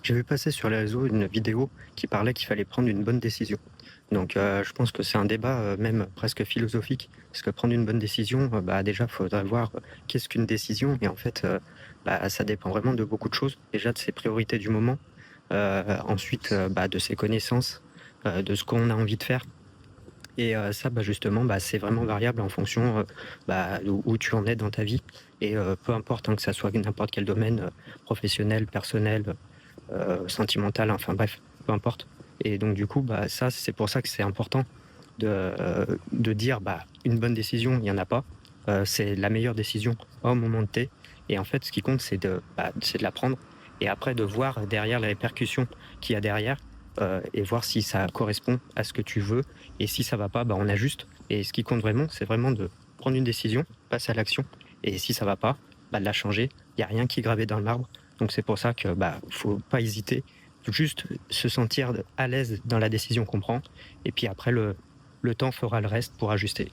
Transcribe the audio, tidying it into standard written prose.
J'ai vu passer sur les réseaux une vidéo qui parlait qu'il fallait prendre une bonne décision. Donc, je pense que c'est un débat, même presque philosophique, parce que prendre une bonne décision, bah, déjà, il faudrait voir, qu'est-ce qu'une décision? Et en fait, bah, ça dépend vraiment de beaucoup de choses. Déjà de ses priorités du moment, ensuite, bah, de ses connaissances, de ce qu'on a envie de faire. Et ça, bah, justement, bah, c'est vraiment variable en fonction, bah, où tu en es dans ta vie. Et peu importe, hein, que ça soit n'importe quel domaine, professionnel, personnel, sentimental, enfin bref, peu importe. Et donc du coup, bah, ça, c'est pour ça que c'est important de dire, bah, une bonne décision, il y en a pas. C'est la meilleure décision au moment T. Et en fait, ce qui compte, c'est de la prendre et après de voir derrière les répercussions qu'il y a derrière, et voir si ça correspond à ce que tu veux et si ça va pas, bah, on ajuste et ce qui compte vraiment, c'est vraiment de prendre une décision, passer à l'action et si ça va pas, bah, de la changer. Il y a rien qui est gravé dans le marbre, donc c'est pour ça que, bah, faut pas hésiter, faut juste se sentir à l'aise dans la décision qu'on prend et puis après le temps fera le reste pour ajuster.